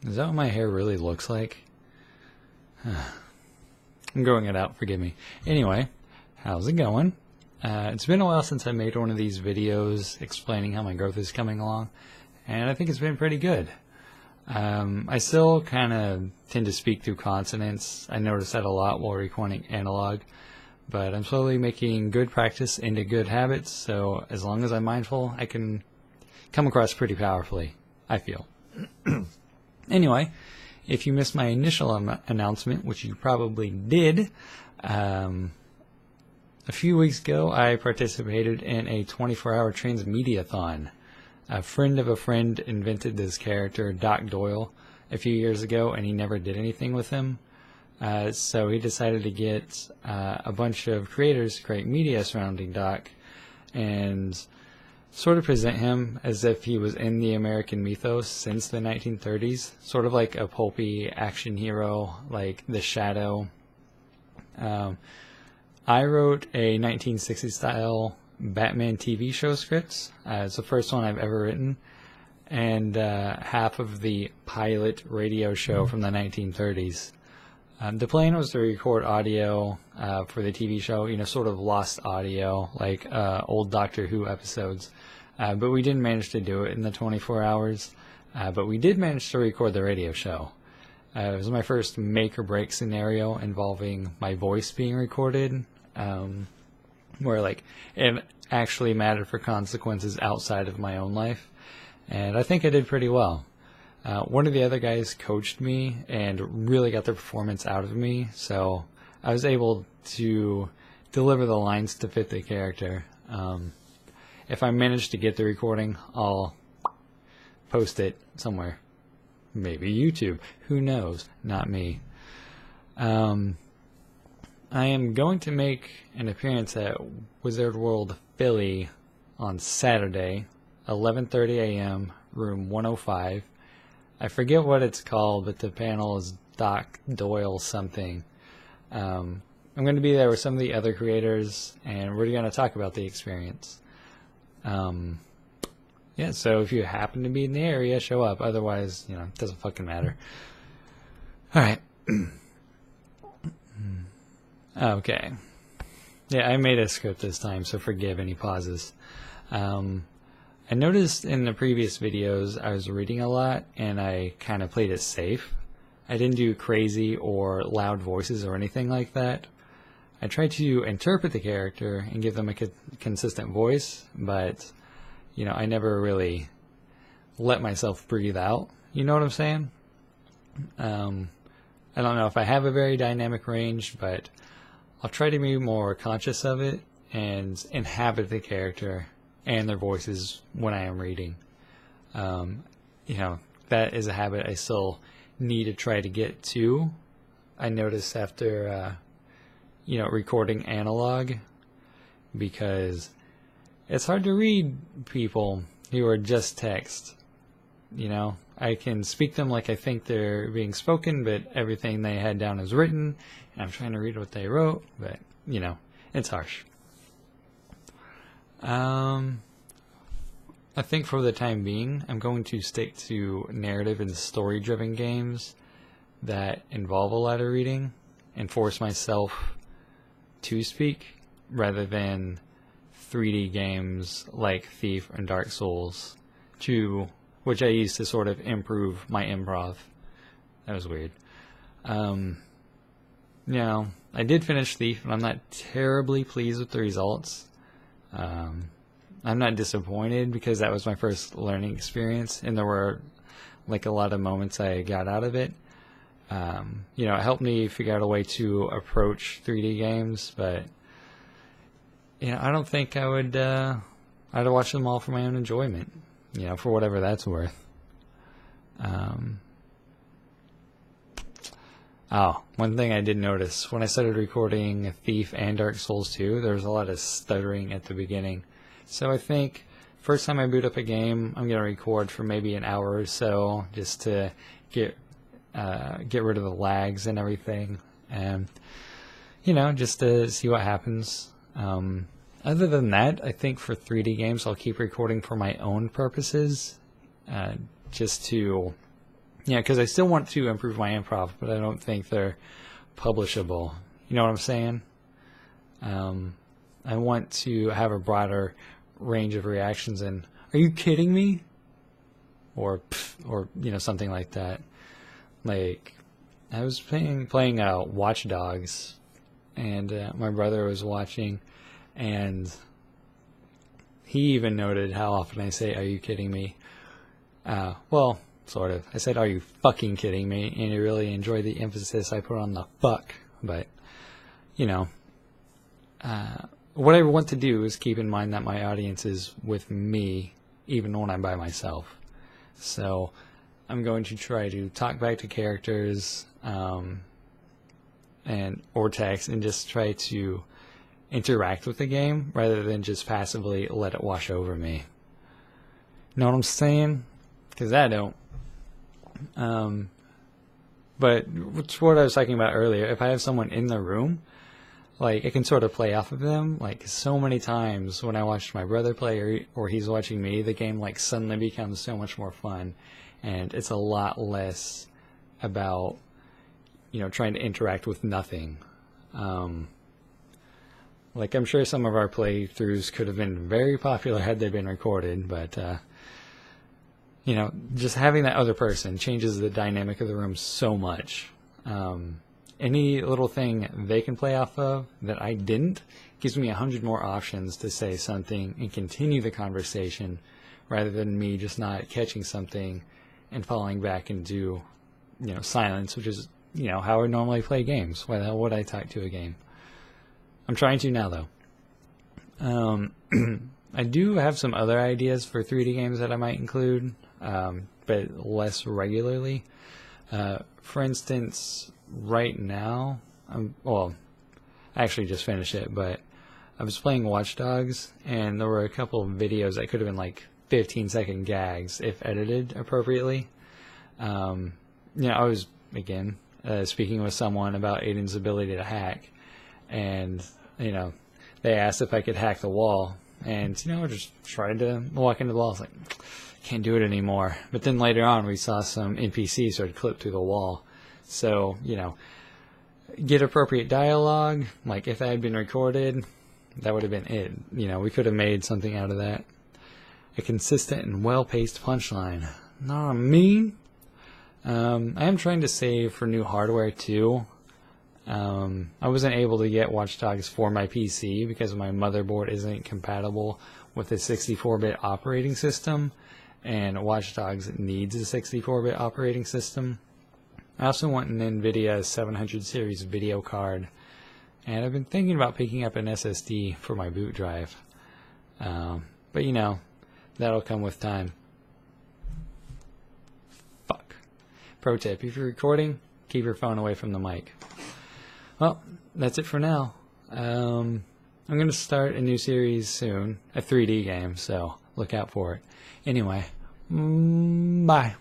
Is that what my hair really looks like? I'm growing it out, forgive me. Anyway, how's it going? It's been a while since I made one of these videos explaining how my growth is coming along, and I think it's been pretty good. I still kind of tend to speak through consonants. I notice that a lot while recording analog, but I'm slowly making good practice into good habits, so as long as I'm mindful, I can come across pretty powerfully, I feel. Anyway, if you missed my initial announcement, which you probably did, a few weeks ago I participated in a 24-hour transmedia-thon. A friend of a friend invented this character, Doc Doyle, a few years ago, and he never did anything with him. So he decided to get a bunch of creators to create media surrounding Doc and sort of present him as if he was in the American mythos since the 1930s, sort of like a pulpy action hero like The Shadow. I wrote a 1960s style Batman TV show script. It's the first one I've ever written, and half of the pilot radio show from the 1930s. The plan was to record audio for the TV show, sort of lost audio, like old Doctor Who episodes. But we didn't manage to do it in the 24 hours. But we did manage to record the radio show. It was my first make or break scenario involving my voice being recorded, where like it actually mattered for consequences outside of my own life. And I think I did pretty well. One of the other guys coached me and really got the performance out of me, so I was able to deliver the lines to fit the character. If I manage to get the recording, I'll post it somewhere. Maybe YouTube. Who knows? Not me. I am going to make an appearance at Wizard World Philly on Saturday, 11:30 a.m., room 105. I forget what it's called, but the panel is Doc Doyle something. I'm going to be there with some of the other creators, and we're going to talk about the experience. Yeah, so if you happen to be in the area, show up. Otherwise, it doesn't fucking matter. Alright. Okay. Yeah, I made a script this time, so forgive any pauses. I noticed in the previous videos I was reading a lot, and I kind of played it safe. I didn't do crazy or loud voices or anything like that. I tried to interpret the character and give them a consistent voice, but, I never really let myself breathe out. You know what I'm saying? I don't know if I have a very dynamic range, but I'll try to be more conscious of it and inhabit the character and their voices when I am reading. That is a habit I still need to try to get to. I noticed after recording analog, because it's hard to read people who are just text. I can speak them like I think they're being spoken, but everything they had down is written, and I'm trying to read what they wrote, but, it's harsh. I think for the time being, I'm going to stick to narrative and story-driven games that involve a lot of reading and force myself to speak, rather than 3D games like Thief and Dark Souls, which I use to sort of improve my improv. That was weird. I did finish Thief, and I'm not terribly pleased with the results. I'm not disappointed because that was my first learning experience, and there were like a lot of moments I got out of it. It helped me figure out a way to approach 3D games, but I don't think I'd watch them all for my own enjoyment, for whatever that's worth. One thing I did notice when I started recording Thief and Dark Souls 2, there was a lot of stuttering at the beginning. So I think first time I boot up a game, I'm going to record for maybe an hour or so just to get rid of the lags and everything, and just to see what happens. Other than that, I think for 3D games I'll keep recording for my own purposes, just to Yeah, because I still want to improve my improv, but I don't think they're publishable. You know what I'm saying? I want to have a broader range of reactions and, are you kidding me? Or something like that. Like, I was playing Watch Dogs, and my brother was watching, and he even noted how often I say, are you kidding me? Well, sort of. I said, are you fucking kidding me? And he really enjoyed the emphasis I put on the fuck. But, what I want to do is keep in mind that my audience is with me, even when I'm by myself. So I'm going to try to talk back to characters or text and just try to interact with the game rather than just passively let it wash over me. Know what I'm saying? Because I don't. But it's what I was talking about earlier. If I have someone in the room, like, I can sort of play off of them. Like, so many times when I watched my brother play or he's watching me, the game, like, suddenly becomes so much more fun. And it's a lot less about, trying to interact with nothing. Like, I'm sure some of our playthroughs could have been very popular had they been recorded, but, just having that other person changes the dynamic of the room so much. Any little thing they can play off of that I didn't gives me 100 more options to say something and continue the conversation rather than me just not catching something and falling back into, silence, which is, how I normally play games. Why the hell would I talk to a game? I'm trying to now, though. I do have some other ideas for 3D games that I might include, but less regularly. For instance, right now, I actually just finished it, but I was playing Watch Dogs, and there were a couple of videos that could have been like 15-second gags if edited appropriately. I was, again, speaking with someone about Aiden's ability to hack, and, they asked if I could hack the wall, and, I just tried to walk into the wall. I was like, can't do it anymore. But then later on, we saw some NPCs sort of clip through the wall. So, get appropriate dialogue. Like, if that had been recorded, that would have been it. We could have made something out of that. A consistent and well-paced punchline. Know what I mean? I am trying to save for new hardware, too. I wasn't able to get Watch Dogs for my PC because my motherboard isn't compatible with a 64-bit operating system, and Watch Dogs needs a 64-bit operating system. I also want an NVIDIA 700 series video card, and I've been thinking about picking up an SSD for my boot drive. But that'll come with time. Fuck. Pro tip, if you're recording, keep your phone away from the mic. Well, that's it for now. I'm going to start a new series soon, a 3D game, so look out for it. Anyway, bye.